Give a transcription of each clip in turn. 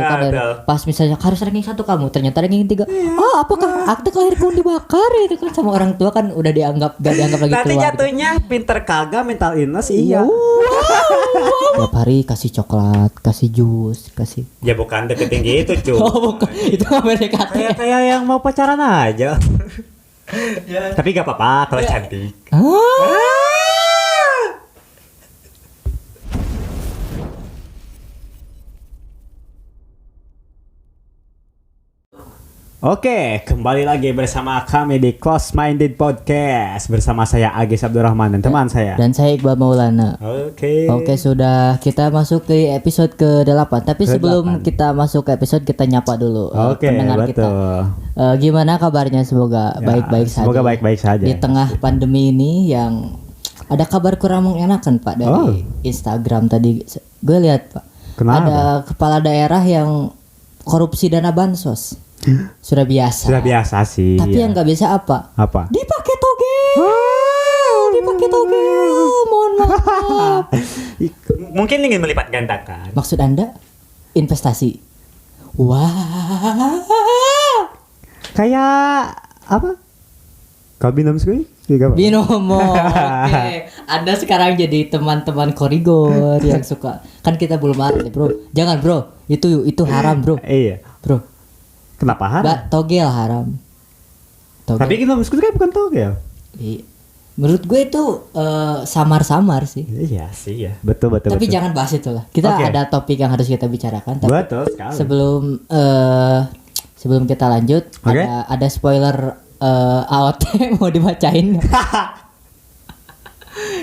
kan pas misalnya harus ranking 1 kamu ternyata ranking 3. Apakah akte kelahiran dibakar itu kan sama orang tua kan udah dianggap gak dianggap lagi nanti keluar. jatuhnya pinter kagak mental illness iya. Tiap hari kasih coklat, kasih jus, kasih. Ya bukan deketin gitu cuy. Bukan. Itu mah PDKT. Kayak yang mau pacaran aja. Tapi gak apa-apa kalau cantik. Oke, kembali lagi bersama kami di Close Minded Podcast bersama saya Agis Abdurrahman dan teman saya. Dan saya Iqbal Maulana. Oke, sudah kita masuk ke episode ke-8. Tapi sebelum kita masuk ke episode kita nyapa dulu pendengar kita. Gimana kabarnya? Semoga baik-baik saja. Semoga baik-baik saja. Di tengah pandemi ini yang ada kabar kurang mengenakan Pak dari Instagram tadi. Gue lihat Pak. Kenapa? Ada kepala daerah yang korupsi dana bansos. Sudah biasa sih. Tapi yang nggak biasa apa? Dipakai togel. Dipakai togel. Mohon maaf. Mungkin ingin melipat gandakan. Maksud Anda investasi? Wah. Kayak apa? Kau binom sekali? Binomo. Oke. Anda sekarang jadi teman-teman korigor yang suka. Kan kita belum ada, Bro. Jangan, Bro. Itu haram, Bro. Iya. Bro. Kenapa haram? Togel haram. Tapi kita kan bukan togel. Iya. Menurut gue itu samar-samar sih. Iya sih ya. Betul. Tapi jangan bahas itu lah. Kita ada topik yang harus kita bicarakan. Tapi betul sekali. Sebelum kita lanjut, ada spoiler AOT mau dibacain.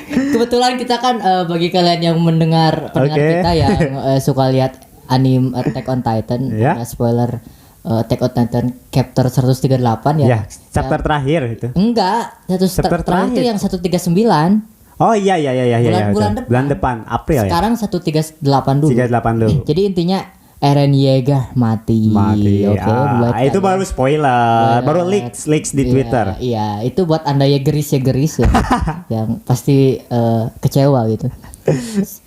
Kebetulan kita kan bagi kalian yang mendengar kita yang suka lihat anime Attack on Titan, ada spoiler Attack on Titan chapter 138 ya. Ya, chapter terakhir itu. Enggak, chapter terakhir itu yang 139. Oh iya. Bulan depan April sekarang ya. Sekarang 138 dulu. 138 dulu. Jadi intinya Eren Yeager mati. Oke, itu baru spoiler. Baru leaks di Twitter. Iya, itu buat Anda Yeageris ya. Yang pasti kecewa gitu.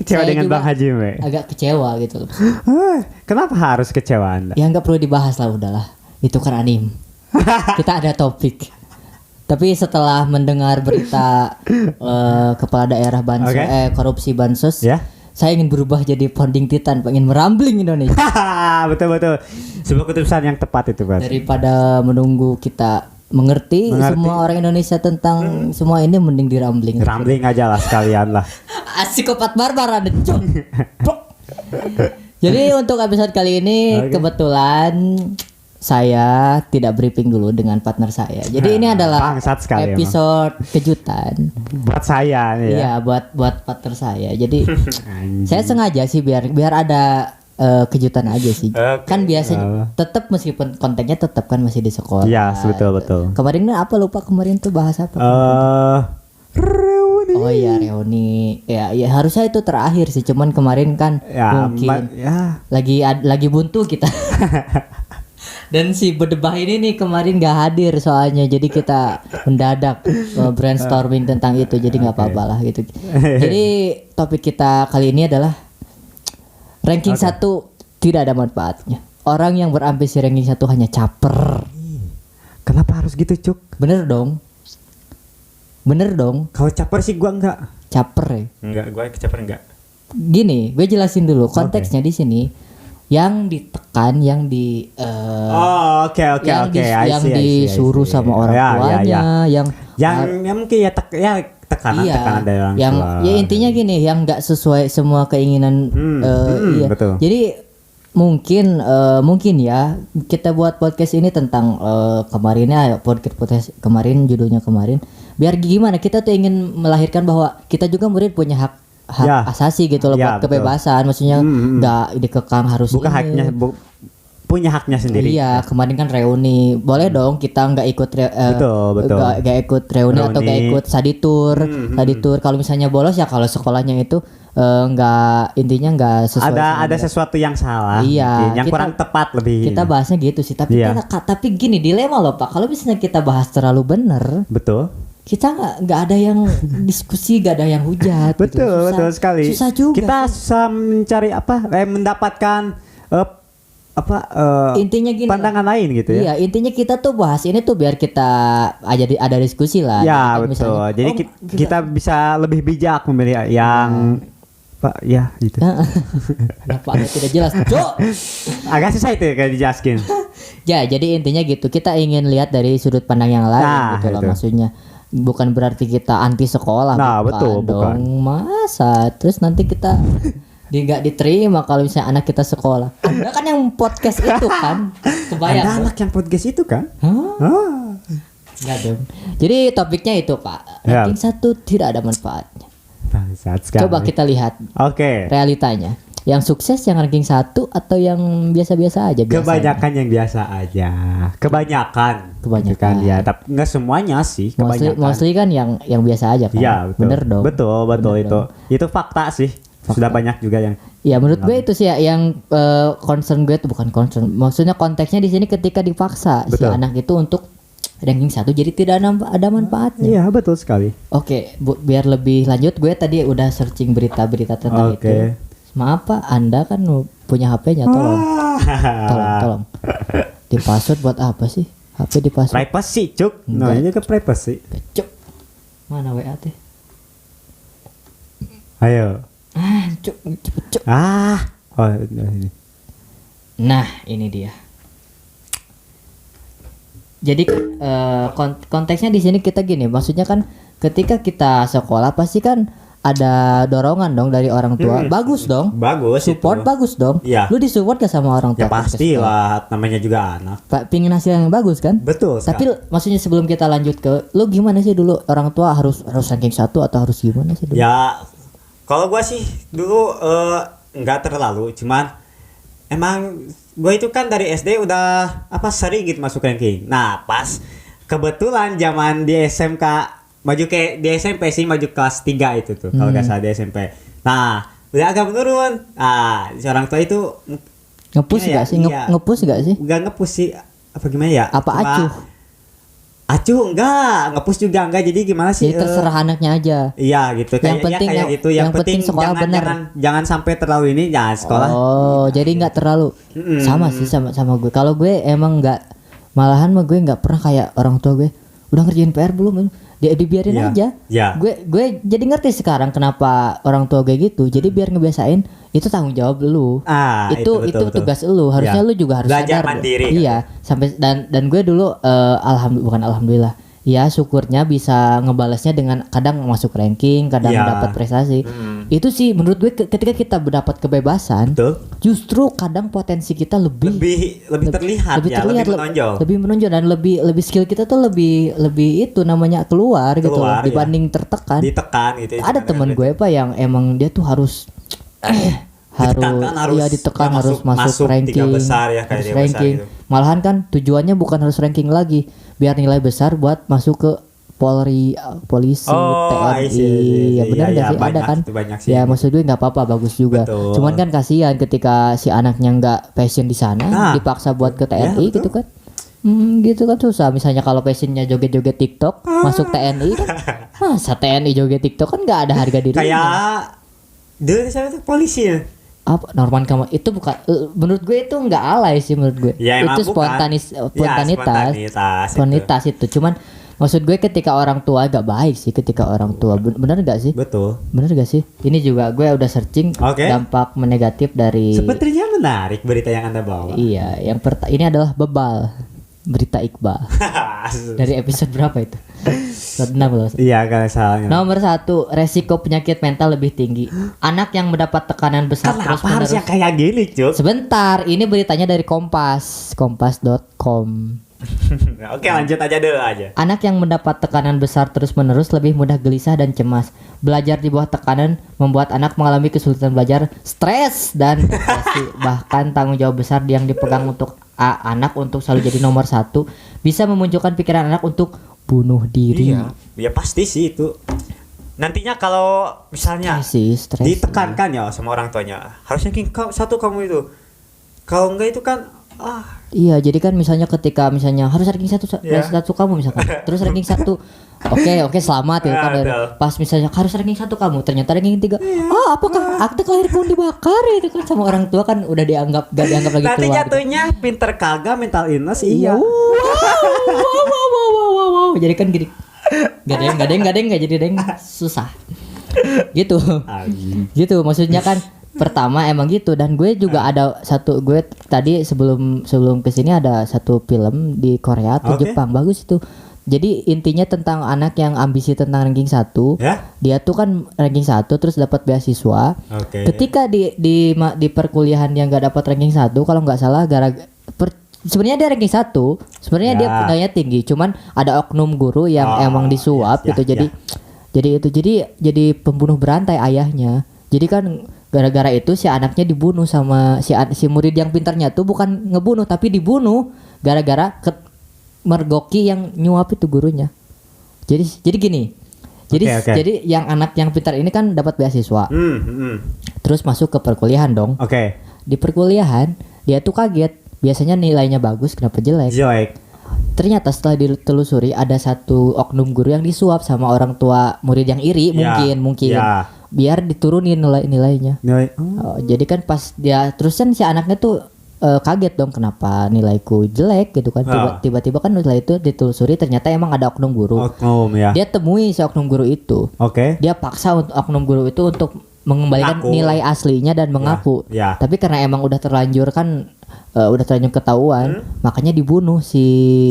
Kecewa dengan Bang Haji agak kecewa gitu. Kenapa harus kecewa Anda? Ya nggak perlu dibahas lah, udahlah. Itu kan anime. Kita ada topik. Tapi setelah mendengar berita kepala daerah korupsi bansos, saya ingin berubah jadi founding titan, pengen merambling Indonesia. Betul. Sebuah keputusan yang tepat itu, Pak. Daripada menunggu kita mengerti semua orang Indonesia tentang semua ini, mending dirambling. Rambling aja lah sekalian lah. Psikopat barbar ada Jadi untuk episode kali ini kebetulan saya tidak briefing dulu dengan partner saya. Jadi ini adalah episode kejutan buat saya nih ya. Iya, buat partner saya. Jadi saya sengaja sih biar ada kejutan aja sih. Kan biasanya tetap meskipun kontennya tetap kan masih di sekolah. Iya, betul. Kemarin apa lupa kemarin tuh bahas apa? Reuni. Oh iya, reuni. Ya harusnya itu terakhir sih. Cuman kemarin kan mungkin lagi buntu kita. Dan si berdebah ini nih kemarin gak hadir soalnya, jadi kita mendadak brainstorming tentang itu, jadi nggak apa-apa lah gitu. Jadi topik kita kali ini adalah ranking 1 tidak ada manfaatnya. Orang yang berambisi ranking 1 hanya caper. Kenapa harus gitu, Cuk? Bener dong. Kalau caper sih gua enggak. Caper ya? Enggak, gua caper enggak. Gini, gue jelasin dulu konteksnya di sini. Yang ditekan, yang yang disuruh sama orang tuanya, yang mungkin tekanan dari orang tua. Ya intinya gini, yang nggak sesuai semua keinginan. Betul. Jadi mungkin ya kita buat podcast ini tentang podcast kemarin judulnya biar gimana kita tuh ingin melahirkan bahwa kita juga murid punya hak asasi gitu loh, buat kebebasan, maksudnya nggak dikekang harus bukan haknya, punya haknya sendiri. Iya, kemarin kan reuni, boleh dong kita nggak ikut nggak ikut reuni atau nggak ikut study tour. Kalau misalnya bolos ya kalau sekolahnya itu intinya nggak sesuai. Ada sesuatu yang salah, yang kurang tepat lebih. Kita bahasnya gitu sih, tapi tapi gini dilema loh Pak, kalau misalnya kita bahas terlalu bener. Betul. Kita nggak ada yang diskusi, nggak ada yang hujat. Betul sekali. Susah juga. Kita susah mencari mendapatkan intinya gini pandangan lain gitu ya. Iya, intinya kita tuh bahas ini tuh biar kita ada diskusi lah. Ya kan, betul. misalnya, Jadi kita bisa lebih bijak memilih yang Pak ya gitu. Kenapa agak tidak jelas? Cok. Agak susah itu kayak dijelaskin. Ya, jadi intinya gitu. Kita ingin lihat dari sudut pandang yang lain gitu loh maksudnya. Bukan berarti kita anti sekolah. Nah, bukan betul, dong. bukan. Masa terus nanti kita nggak diterima kalau misalnya anak kita sekolah. Anda kan yang podcast itu kan, kebayang. Anda anak yang podcast itu kan? Nggak dong. Jadi topiknya itu Pak. Ranking 1 tidak ada manfaatnya. Coba kita lihat. Realitanya. Yang sukses yang ranking 1 atau yang biasa-biasa aja? Kebanyakan yang biasa aja. Kebanyakan ya, tapi nggak semuanya sih. Mostly kan yang biasa aja kan. Iya, betul. Bener dong. Betul itu. Itu fakta sih. Sudah banyak juga yang. Ya menurut gue itu sih ya, yang concern gue itu bukan concern. Maksudnya konteksnya di sini ketika dipaksa si anak itu untuk ranking 1 jadi tidak ada manfaatnya. Iya betul sekali. Oke, biar lebih lanjut gue tadi udah searching berita-berita tentang itu. Maaf Pak, Anda kan punya HP-nya, tolong. Di password buat apa sih? HP di password. Privacy, Cuk. Ini ke privacy. Cuk. Mana WA teh? Ayo. Cuk. Ini. Nah, ini dia. Jadi konteksnya di sini kita gini, maksudnya kan ketika kita sekolah pasti kan ada dorongan dong dari orang tua. Bagus dong. Bagus. Support itu. Bagus dong. Ya. Lu disupport gak sama orang tua? Ya pastilah, namanya juga anak. Pingin hasil yang bagus kan? Betul. Tapi maksudnya sebelum kita lanjut ke, lu gimana sih dulu orang tua harus ranking 1 atau harus gimana sih dulu? Ya, kalau gua sih dulu nggak terlalu, cuman emang gue itu kan dari SD udah sering gitu masuk ranking. Nah pas kebetulan zaman di SMK maju ke di SMP sih maju kelas 3 itu tuh kalau nggak salah di SMP. Nah udah agak menurun. Orang tua itu ngepush nggak sih? Ngepush nggak sih? Nggak ngepush sih. Apa gimana ya? Apa acuh? Acuh enggak, ngepush juga enggak. Jadi gimana sih? Jadi terserah anaknya aja. Iya gitu. Yang penting kayak gitu. Yang penting sekolah benar. Jangan sampai terlalu ini jangan sekolah. Jadi nggak terlalu. Sama sih sama gue. Kalau gue emang nggak, malahan mah gue nggak pernah kayak orang tua gue. Udah ngerjain PR belum? Dibiarin aja. Yeah. Gue jadi ngerti sekarang kenapa orang tua gue gitu. Jadi biar ngebiasain itu tanggung jawab lu. Itu tugas lu. Harusnya lu juga harus belajar sadar. Mandiri. Iya, sampai dan gue dulu alhamdulillah. Ya syukurnya bisa ngebalasnya dengan kadang masuk ranking, kadang dapat prestasi. Itu sih menurut gue ketika kita mendapat kebebasan, justru kadang potensi kita lebih terlihat, lebih menonjol dan lebih skill kita tuh lebih itu namanya keluar gitu loh, dibanding ditekan gitu. Ada teman gue yang emang dia tuh harus ditekan harus masuk ranking, besar ya, kayak ranking. Besar gitu. Malahan kan tujuannya bukan harus ranking lagi, biar nilai besar buat masuk ke Polri, polisi, TNI. Ya benar nggak sih? Ada kan? Ya maksud gue nggak apa-apa, bagus juga. Betul. Cuman kan kasihan ketika si anaknya nggak passion di sana, dipaksa buat ke TNI gitu kan? Gitu kan susah. Misalnya kalau passionnya joget-joget TikTok, masuk TNI kan? Masa TNI joget TikTok kan nggak ada harga dirinya. Kayak dulu saya tuh polisi ya. Apa Norman kamu itu bukan, menurut gue itu nggak alay sih menurut gue. Ya, itu spontanitas itu. Cuman maksud gue ketika orang tua agak baik sih, ketika orang tua benar nggak sih? Betul. Benar nggak sih? Ini juga gue udah searching dampak negatif dari. Sepertinya menarik berita yang Anda bawa. Iya, ini adalah bebal berita Iqbal. Dari episode berapa itu? Iya kalau salah. Nomor 1, resiko penyakit mental lebih tinggi. Anak yang mendapat tekanan besar terus menerus. Kenapa harusnya kayak gini, Cuk? Sebentar, ini beritanya dari kompas.com. Oke, lanjut aja dulu aja. Anak yang mendapat tekanan besar terus-menerus lebih mudah gelisah dan cemas. Belajar di bawah tekanan membuat anak mengalami kesulitan belajar, stres dan depresi. Bahkan tanggung jawab besar yang dipegang untuk anak untuk selalu jadi nomor 1 bisa memunculkan pikiran anak untuk bunuh diri. Iya pasti sih itu. Nantinya kalau misalnya stres ditekankan ya sama orang tuanya, harusnya ranking 1 kamu itu. Kalau enggak itu kan Iya, jadi kan misalnya ketika misalnya harus ranking satu kamu misalkan, terus ranking 1, oke selamat ya kan. Pas misalnya harus ranking 1 kamu, ternyata ranking 3, apakah akte kelahiran dibakar itu kan sama orang tua kan udah gak dianggap lagi nanti keluarga. jatuhnya pinter kagak mental illness. Iya. Wow. Jadi kan gini, gadeng nggak jadi deng, susah. Gitu. Gitu maksudnya kan. Pertama emang gitu, dan gue juga ada satu, gue tadi sebelum kesini ada satu film di Korea atau Jepang bagus itu. Jadi intinya tentang anak yang ambisi tentang ranking 1. Dia tuh kan ranking 1 terus dapat beasiswa. Ketika di perkuliahan yang nggak dapat ranking 1 kalau nggak salah sebenarnya dia ranking 1, sebenarnya dia nilainya tinggi, cuman ada oknum guru yang emang disuap gitu. Jadi pembunuh berantai ayahnya. Jadi kan gara-gara itu si anaknya dibunuh sama si murid yang pintarnya tuh, bukan ngebunuh tapi dibunuh gara-gara mergoki yang nyuap itu gurunya. Jadi gini. Jadi yang anak yang pintar ini kan dapat beasiswa. Terus masuk ke perkuliahan dong. Di perkuliahan dia tuh kaget. Biasanya nilainya bagus, kenapa jelek? Ternyata setelah ditelusuri ada satu oknum guru yang disuap sama orang tua murid yang iri, mungkin. Biar diturunin nilainya. Jadi kan pas dia terus kan si anaknya tuh kaget dong, kenapa nilaiku jelek gitu kan. Tiba-tiba kan nilai itu ditelusuri ternyata emang ada oknum guru. Dia temui si oknum guru itu. Dia paksa oknum guru itu untuk mengembalikan nilai aslinya dan mengaku. Tapi karena emang udah terlanjur kan udah terlanjur ketahuan, makanya dibunuh si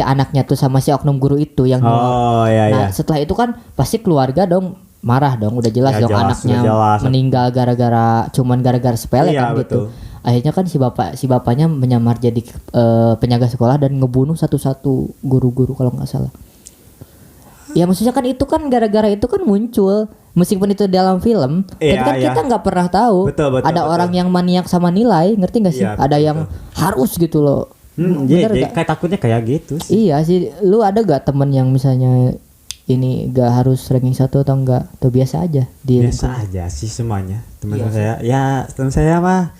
anaknya tuh sama si oknum guru itu yang Nah, setelah itu kan pasti keluarga dong marah dong, udah jelas dong anaknya meninggal gara-gara sepele kan gitu. Akhirnya kan si bapaknya menyamar jadi penjaga sekolah dan ngebunuh satu-satu guru-guru kalau nggak salah. Ya maksudnya kan itu kan gara-gara itu kan muncul, meskipun itu dalam film, tapi kan kita nggak pernah tahu ada orang yang maniak sama nilai, ngerti nggak sih? Ada yang harus gitu loh. Jadi kayak takutnya kayak gitu sih. Iya sih, lu ada gak temen yang misalnya ini gak harus ranking 1 atau enggak, atau biasa aja biasa aja sih semuanya teman-teman saya. Ya teman saya mah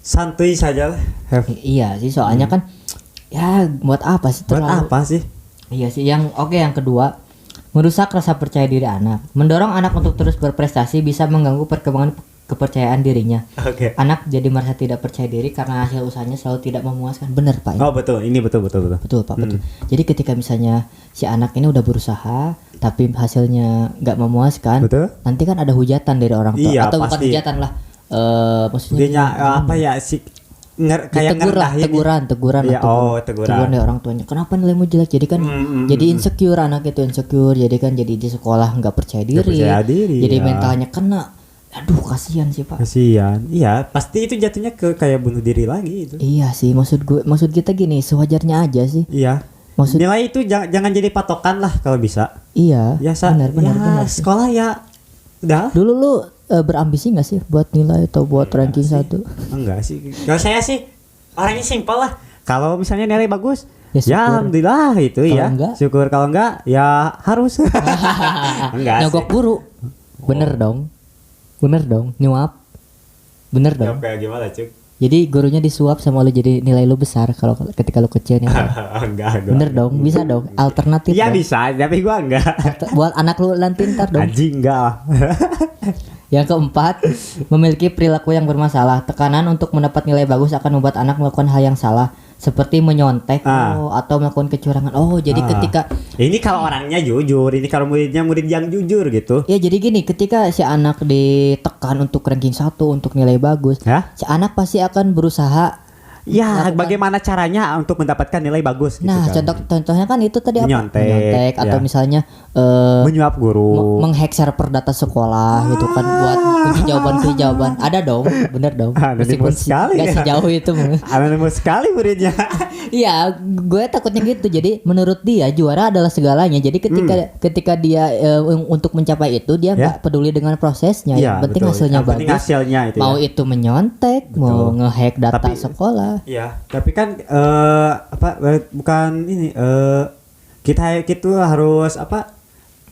santuy saja lah. Iya sih, soalnya kan ya buat apa sih Iya sih. Yang kedua, merusak rasa percaya diri anak. Mendorong anak untuk terus berprestasi bisa mengganggu perkembangan kepercayaan dirinya. Anak jadi merasa tidak percaya diri karena hasil usahanya selalu tidak memuaskan. Bener Pak? Betul. Ini betul. Betul Pak, betul. Jadi ketika misalnya si anak ini udah berusaha tapi hasilnya nggak memuaskan, nanti kan ada hujatan dari orang tua. Atau pasti. Bukan hujatan lah. Maksudnya apa ya sih? Kayak teguran dari orang tuanya. Kenapa nilaimu jelek? Jadi kan jadi insecure, anak itu insecure. Jadi kan jadi di sekolah nggak percaya diri. Jadi mentalnya kena. Aduh, kasihan sih Pak. Iya, pasti itu jatuhnya ke kayak bunuh diri lagi itu. Iya sih, maksud kita gini, sewajarnya aja sih. Iya. Nilai itu jangan jadi patokan lah kalau bisa. Iya. Benar. Sekolah ya udah. Dulu lu berambisi nggak sih buat nilai atau buat ranking 1? Enggak sih. Kalau saya sih orangnya simpel lah. Kalau misalnya nilai bagus, ya alhamdulillah itu kalo ya. Enggak? Syukur, kalau enggak ya harus. Enggak. Nyogok guru. Bener dong, nyuap. Bener dong. Kayak gimana Cuk? Jadi gurunya disuap sama lu jadi nilai lu besar kalau ketika lu kecil nih. Enggak. Bener dong, bisa dong. Alternatif. Iya bisa, tapi gua enggak. Buat anak lu nanti ntar dong. Anjing enggak. Yang keempat, memiliki perilaku yang bermasalah. Tekanan untuk mendapat nilai bagus akan membuat anak melakukan hal yang salah, seperti menyontek atau melakukan kecurangan. Jadi ketika ini kalau orangnya jujur, ini kalau muridnya murid yang jujur gitu. Ya jadi gini, ketika si anak ditekan untuk ranking 1, untuk nilai bagus, si anak pasti akan berusaha. Ya, bagaimana caranya untuk mendapatkan nilai bagus gitu. Nah, kan. contohnya kan itu tadi menyontek atau misalnya menyuap guru, menghack server data sekolah gitu kan buat kunci jawaban. Ada dong, bener dong. Meskipun gak sejauh itu. Anonimus sekali muridnya. Iya, gue takutnya gitu. Jadi menurut dia juara adalah segalanya. Jadi ketika dia untuk mencapai itu dia nggak peduli dengan prosesnya. Yang penting hasilnya bagus. Mau itu menyontek, mau ngehack data sekolah. Iya, tapi kan bukan ini kita harus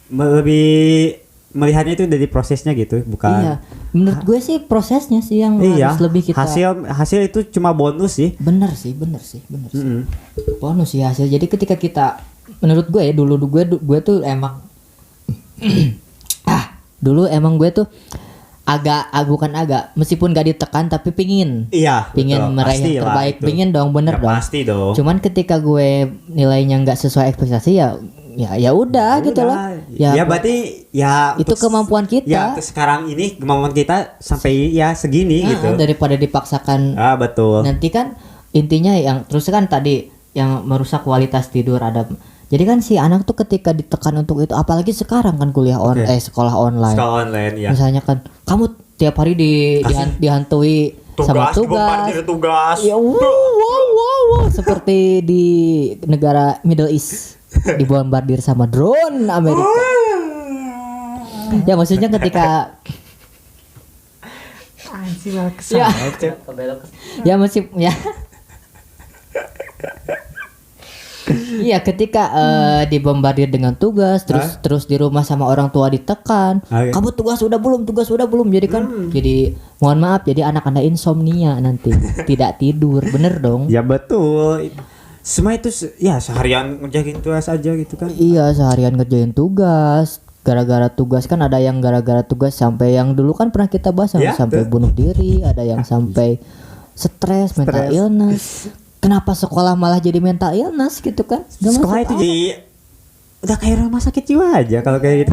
lebih melihatnya itu dari prosesnya gitu, bukan. Iya. Menurut gue sih prosesnya sih yang harus lebih kita. Hasil itu cuma bonus sih. Bener sih. Bonus sih hasil. Jadi ketika kita, menurut gue ya dulu gue tuh emang dulu emang gue tuh bukan agak, meskipun gak ditekan tapi pingin meraih yang terbaik, pingin dong, bener ya, dong. Pasti dong. Cuman ketika gue nilainya nggak sesuai ekspektasi ya udah gitu loh. Ya berarti ya itu kemampuan kita. Ya sekarang ini kemampuan kita sampai ya segini gitu. Daripada dipaksakan. Betul. Nanti kan intinya yang terus kan tadi yang merusak kualitas tidur ada. Jadi kan si anak tuh ketika ditekan untuk itu, apalagi sekarang kan sekolah online. Sekolah online ya. Misalnya kan kamu tiap hari dihantui sama tugas. Ya wow. Seperti di negara Middle East dibombardir sama drone Amerika. Ya maksudnya ketika ya masih ya. Iya ketika dibombardir dengan tugas terus di rumah sama orang tua ditekan, kamu tugas udah belum jadi kan jadi mohon maaf jadi anak Anda insomnia nanti tidak tidur, bener dong? Ya betul. Semua itu ya seharian ngerjain tugas aja gitu kan. Iya seharian ngerjain tugas, gara-gara tugas kan ada yang gara-gara tugas sampai yang dulu kan pernah kita bahas sampai bunuh diri, ada yang sampai stres, mental illness. Kenapa sekolah malah jadi mental illness gitu kan? Sekolah itu jadi udah kayak rumah sakit jiwa aja kalau kayak gitu.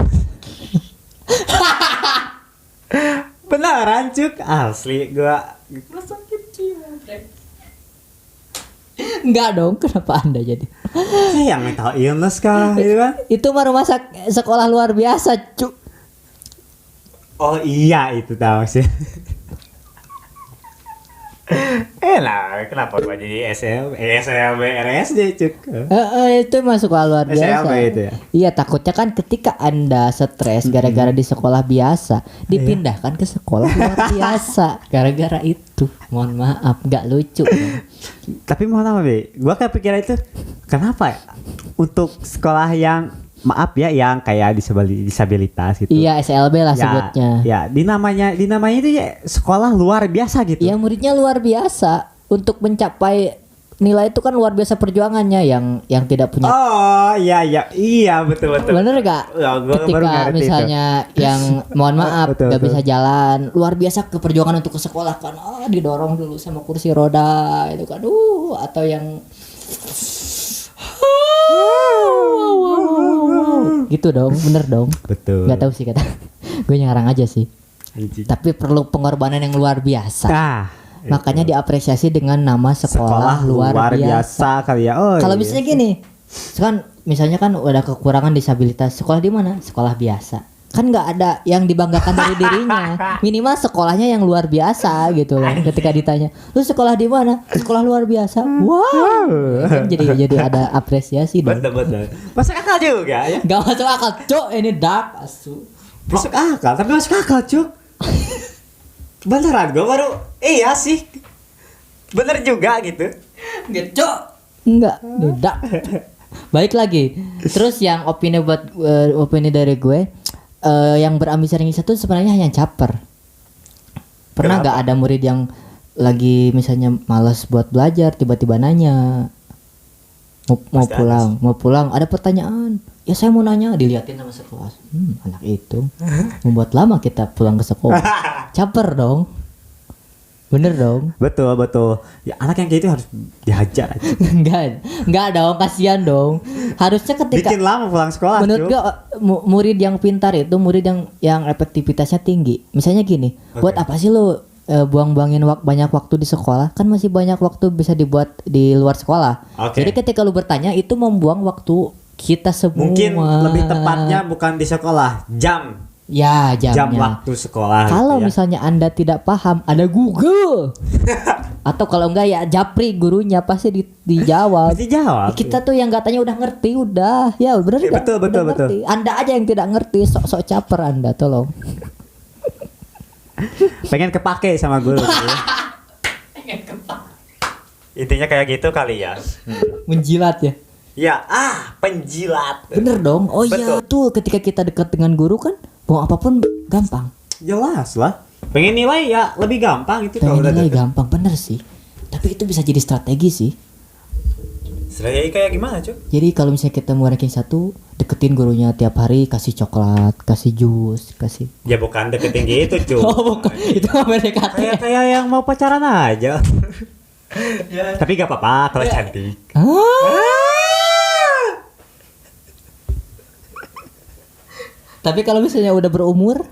Beneran cuk, asli gua rumah sakit jiwa. Enggak dong, kenapa Anda jadi? Yang mental illness kah gitu kan? Itu mah rumah sekolah luar biasa cuk. Oh iya itu tahu sih. Kenapa gua jadi SLB RSD cuk? Itu masuk ke luar biasa. SLB itu ya? Iya takutnya kan ketika Anda stres gara-gara di sekolah biasa dipindahkan ke sekolah luar biasa gara-gara itu. Mohon maaf nggak lucu. Tapi mohon maaf Be, gua kepikiran itu kenapa ya untuk sekolah yang maaf ya yang kayak disabilitas gitu. Iya SLB lah sebutnya. Ya dinamanya itu ya sekolah luar biasa gitu. Iya muridnya luar biasa untuk mencapai nilai itu kan luar biasa perjuangannya yang tidak punya. Oh iya betul. Bener gak? Ketika misalnya itu. Yang mohon maaf gak bisa jalan, luar biasa keperjuangan untuk ke sekolah kan, didorong dulu sama kursi roda itu kan, atau yang gitu dong, bener dong. Betul. Gak tahu sih kata, gue ngarang aja sih. Tapi perlu pengorbanan yang luar biasa. Makanya diapresiasi dengan nama sekolah luar biasa kali ya. Kalau misalnya gini, kan misalnya kan udah kekurangan disabilitas, sekolah di mana? Sekolah biasa. Kan nggak ada yang dibanggakan dari dirinya. Minimal sekolahnya yang luar biasa gitu loh. Ketika ditanya, lu sekolah di mana? Sekolah luar biasa. Wow. Kan jadi ada apresiasi dong. Betul. Masuk akal juga ya? Gak masuk akal, cuk. Ini dark asu. Masuk akal, tapi masuk akal, cuk. Beneran gue baru iya sih. Bener juga gitu. Gitu. Enggak, tidak. Baik lagi. Terus yang opini dari gue yang berambisi tinggi satu sebenarnya hanya caper. Pernah nggak ada murid yang lagi misalnya malas buat belajar tiba-tiba nanya mau pulang ada pertanyaan, ya saya mau nanya, diliatin sama sekelas, anak itu membuat lama kita pulang ke sekolah. Caper dong, bener dong. Betul ya, anak yang kayak itu harus dihajar. Enggak dong, kasihan dong. Harusnya ketika bikin lama pulang sekolah. Menurut gue murid yang pintar itu murid yang efektivitasnya tinggi. Misalnya gini, buat apa sih lo buang-buangin banyak waktu di sekolah, kan masih banyak waktu bisa dibuat di luar sekolah. Jadi ketika lu bertanya itu membuang waktu kita semua. Mungkin lebih tepatnya bukan di sekolah, jam waktu sekolah. Kalau gitu ya. misalnya Anda tidak paham, ada Google. Atau kalau enggak ya japri gurunya pasti dijawab. Kita tuh yang katanya udah ngerti udah. Ya benar enggak? Betul. Anda aja yang tidak ngerti, sok-sok caper Anda, tolong. Pengen kepake sama guru gitu. Intinya kayak gitu kali ya. Menjilat ya. Ya, penjilat. Bener dong. Oh iya tuh ketika kita dekat dengan guru kan Mau apapun gampang. Jelas lah. Pengen nilai ya lebih gampang itu Pengen kalau udah nilai deket. gampang, bener sih. Tapi itu bisa jadi strategi sih. Strategi kayak gimana, Cuk? Jadi kalau misalnya kita mau ranking 1, deketin gurunya tiap hari, kasih coklat, kasih jus, kasih. Ya bukan deketin gitu, Cuk. Oh bukan, itu mah PDKT. Kayak yang mau pacaran aja. Tapi gak apa-apa kalau cantik. Tapi kalau misalnya udah berumur,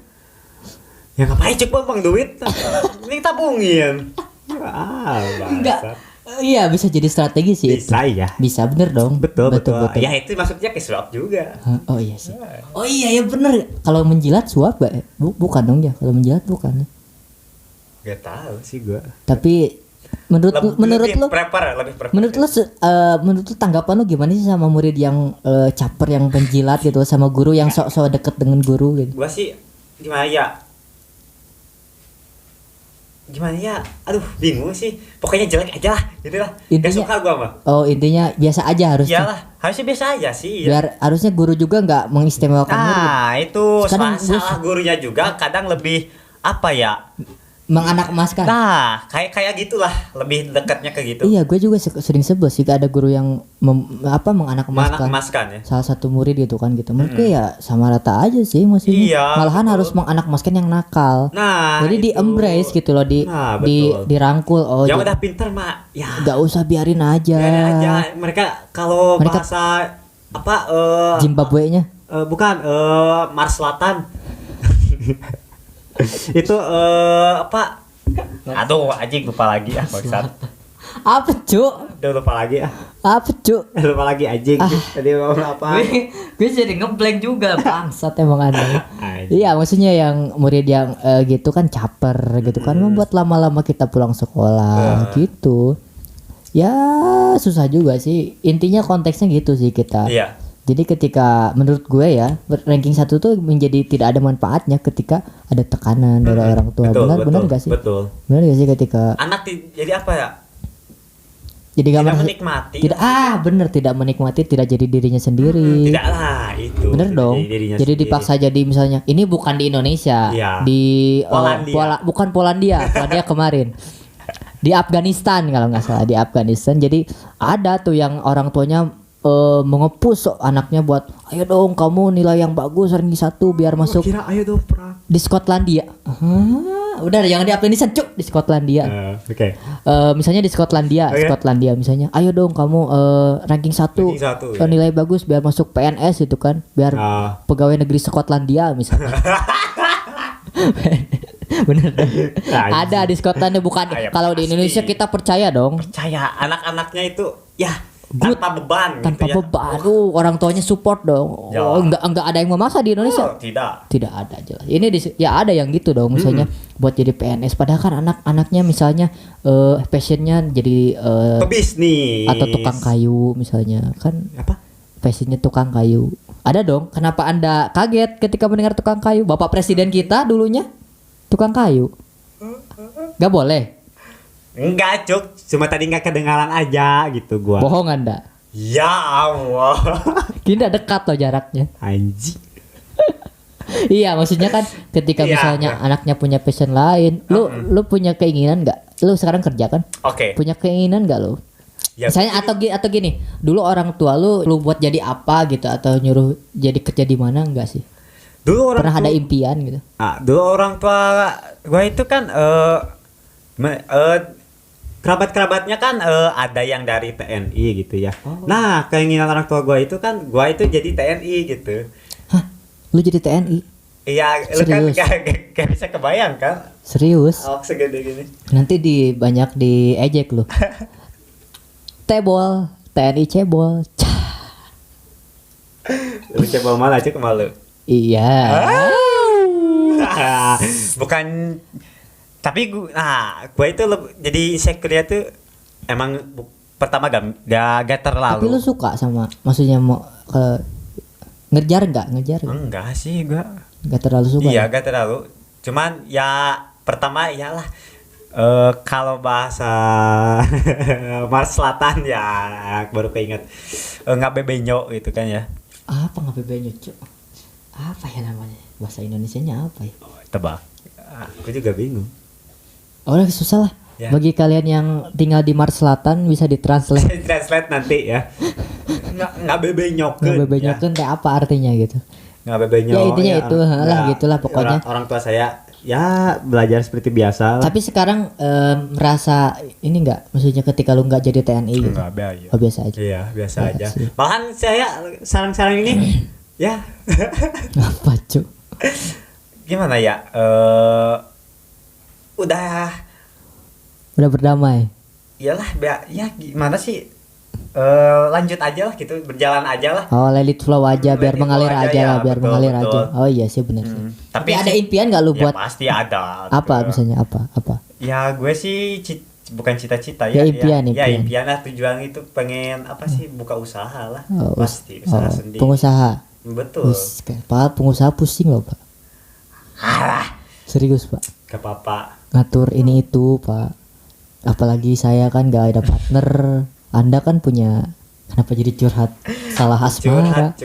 Ya ngapain Cuk bang duit? Ini tabungin. enggak. Iya bisa jadi strategi sih. Bisa itu. ya. Bisa bener dong. Betul. Ya itu maksudnya ke swap juga. Oh iya sih. Oh iya ya bener. Kalau menjilat suap gak? Bukan dong ya. Kalau menjilat bukan. Gak tahu sih gua. Tapi menurut lu prepare. menurut lu tanggapan lu gimana sih sama murid yang caper, yang penjilat gitu, sama guru yang sok-sok deket dengan guru gitu? Gua sih gimana ya, aduh bingung sih, pokoknya jelek aja lah gitu lah. Gak suka gua mah. Oh intinya biasa aja harusnya. Iyalah, harusnya biasa aja sih ya. Biar harusnya guru juga nggak mengistimewakan murid. Nah itu Kadang salah gurunya juga kadang lebih apa ya, menganak emaskan. nah kayak gitulah, lebih dekatnya ke gitu. Iya, gue juga sering sebel sih ada guru yang menganak emaskan Menganak-emaskan ya. salah satu murid gitu kan gitu. Menurut gue ya sama rata aja sih maksudnya. Iya, Malahan betul. harus menganak emaskan yang nakal. Nah Jadi di itu. embrace gitu loh, Nah, di betul. dirangkul. Oh, Yang jadi udah pinter mah ya nggak usah biarin aja. biarin aja. Mereka kalau Mereka- bahasa apa Zimbabwe-nya. bukan Mars Selatan. Itu apa? Aduh, anjing lupa lagi ah bangsat. Apa, Cuk? Udah lupa lagi ah. Apa, Cuk? Lupa lagi anjing. Tadi mau apa? gue jadi ngeblank juga bangsat emang ada. Anjing. Iya maksudnya yang murid yang gitu kan caper gitu kan, membuat lama-lama kita pulang sekolah gitu. Ya susah juga sih, intinya konteksnya gitu sih kita. Iya. Jadi ketika menurut gue ya ranking 1 tuh menjadi tidak ada manfaatnya ketika ada tekanan dari orang tua. Benar gak sih? Betul. Benar gak sih ketika Anak jadi apa ya? jadi gak Tidak merasa- menikmati. bener tidak menikmati, tidak jadi dirinya sendiri. Tidak lah itu. Bener Tidak dong. jadi dirinya Jadi sendiri. dipaksa jadi misalnya ini bukan di Indonesia, Iya. di Polandia. bukan Polandia kemarin. Di Afghanistan kalau nggak salah, di Afghanistan. Jadi ada tuh yang orang tuanya mengepus anaknya buat ayo dong kamu nilai yang bagus ranking 1 biar masuk Kira ayo dong pra. di Skotlandia. Udah jangan di Afghanistan cuk, di Skotlandia. Oke. Misalnya di Skotlandia, Oke. Skotlandia misalnya, ayo dong kamu ranking 1 Ranking satu, ya. nilai bagus biar masuk PNS itu kan, biar pegawai negeri Skotlandia misalnya. Bener dong. Ada di Skotlandia bukan. Ya, Kalau di pasti. Indonesia kita percaya dong. Percaya anak-anaknya itu ya Good. tanpa beban Tanpa gitu ya. beban, orang tuanya support dong. Ya. Oh, enggak ada yang memaksa di Indonesia. Oh, tidak. Tidak ada jelas. Ini ya ada yang gitu dong, misalnya buat jadi PNS. Padahal kan anak-anaknya misalnya passionnya jadi Pebisnis. atau tukang kayu misalnya kan, Apa? passionnya tukang kayu. Ada dong. Kenapa Anda kaget ketika mendengar tukang kayu? Bapak Presiden kita dulunya tukang kayu. Gak boleh. Enggak, Cuk. Cuma tadi enggak kedengaran aja gitu gua. Bohong Anda. Ya Allah. Kita dekat loh jaraknya. Anjing. Iya, maksudnya kan ketika Iya, misalnya iya. anaknya punya passion lain, lu punya keinginan nggak? Lu sekarang kerja kan? Oke. Punya keinginan nggak lu? Ya, Misalnya atau gini, dulu orang tua lu buat jadi apa gitu, atau nyuruh jadi kerja di mana enggak sih? dulu orang Pernah ada tua, impian gitu? dulu orang tua gua itu kan kerabat-kerabatnya kan ada yang dari TNI gitu ya. Nah, keinginan orang tua gua itu kan gua itu jadi TNI gitu. Hah? Lu jadi TNI? Iya, lu kan Serius? gak bisa kebayang kan? Serius? Awak segede gini. Nanti banyak diejek lu. Tebol, TNI cebol. Cah. Lu coba malah aja ke malu. Iya. Bukan, tapi gua itu jadi insecure tuh emang pertama gak terlalu. Tapi lu suka sama, maksudnya mau ngejar nggak? Enggak sih gua. Nggak terlalu suka. Iya, ya? gak terlalu. Cuman ya pertama iyalah kalau bahasa Mars Selatan ya baru keinget nggak bebenyo gitu kan ya. Apa nggak bebenyo cuk? apa ya namanya? Bahasa Indonesianya apa ya? Tebak. Aku juga bingung. Oh, susah lah. Ya. Bagi kalian yang tinggal di Mars Selatan bisa ditranslate. Translate nanti ya. Nggak bebenyokeun. Nggak bebenyokeun teh apa artinya gitu? Nggak bebenyok. Ya intinya ya, itu lah gitulah pokoknya. Orang tua saya ya belajar seperti biasa. Tapi sekarang merasa ini nggak, maksudnya ketika lu nggak jadi TNI gitu? Enggak, oh, biasa aja. Iya biasa aja. Malahan saya sarang-sarang ini ya. Apa cu? Gimana ya? Udah berdamai. Iyalah, ya gimana sih? Lanjut aja lah gitu, berjalan aja lah. Oh, let it flow aja, biar mengalir aja ya, lah, biar betul, mengalir betul. Aja. Oh iya sih benar sih. Tapi ada impian nggak lu buat? Ya pasti ada. Apa misalnya apa? Ya gue sih bukan cita-cita ya. Impian. Ya impian lah, tujuan itu pengen apa sih, buka usaha lah. Pasti usaha sendiri. Pengusaha. Betul. Pak, pengusaha pusing loh, Pak. Alah. Serius, Pak. Gak apa-apa. Ngatur ini itu, Pak. Apalagi saya kan gak ada partner. Anda kan punya, kenapa jadi curhat salah asmara?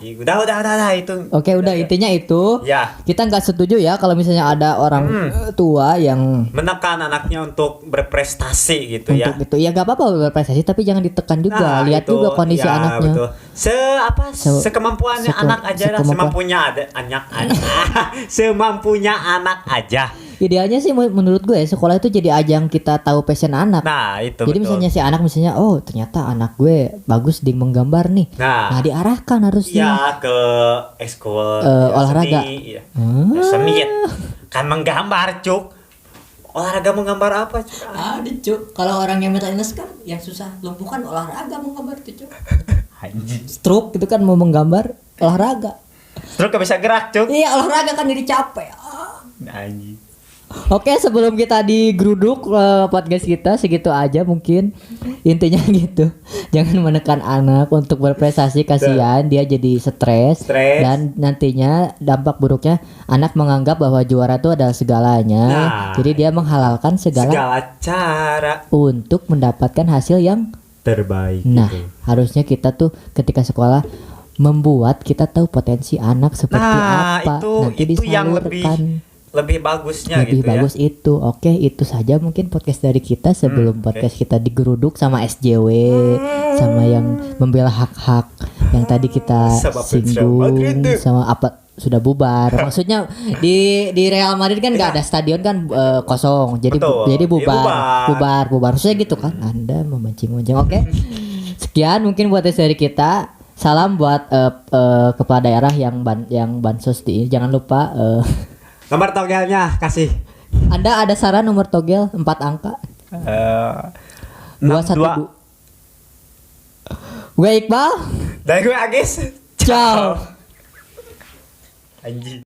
Udah itu. Oke, udah intinya itu. Ya. Kita nggak setuju ya kalau misalnya ada orang tua yang menekan anaknya untuk berprestasi gitu ya. Untuk itu ya nggak apa-apa berprestasi, tapi jangan ditekan juga. Lihat itu, juga kondisi ya, anaknya. Betul. Sekemampuannya anak aja lah. Semampunya anak aja. Idealnya sih menurut gue sekolah itu jadi ajang kita tahu passion anak. Nah itu. Jadi betul. Misalnya si anak misalnya, oh ternyata anak gue bagus di menggambar nih. Nah diarahkan harusnya. Ya ke ekskul olahraga. Seni, ya. Seni kan menggambar cuk. Olahraga menggambar apa cuk? Cuk. Kalau orang yang mental illness kan yang susah lumpuh kan olahraga menggambar tuh cuk. Anjing. Stroke itu kan mau menggambar olahraga. Stroke gak bisa gerak cuk. Iya olahraga kan jadi capek. Anjing. Oke, sebelum kita digeruduk podcast kita segitu aja mungkin intinya gitu. Jangan menekan anak untuk berprestasi, kasihan dia jadi stres dan nantinya dampak buruknya anak menganggap bahwa juara itu adalah segalanya. Jadi dia menghalalkan segala cara untuk mendapatkan hasil yang terbaik. Nah, gitu. Harusnya kita tuh ketika sekolah membuat kita tahu potensi anak seperti apa. Nanti itu yang disalurkan. Lebih bagusnya lebih gitu bagus ya. Itu. Oke, itu saja mungkin podcast dari kita sebelum podcast kita digeruduk sama SJW sama yang membela hak-hak yang tadi kita singgung sama apa sudah bubar. Maksudnya di Real Madrid kan enggak ada stadion kan kosong. Jadi jadi bubar. Maksudnya gitu kan. Anda memancing-mancing. Oke. Sekian mungkin buat dari kita. Salam buat kepala daerah yang bansos di jangan lupa nomor togelnya kasih. Anda ada saran nomor togel 4 angka? 212. Gue Iqbal. Dan gue Agis. Ciao. Anjing.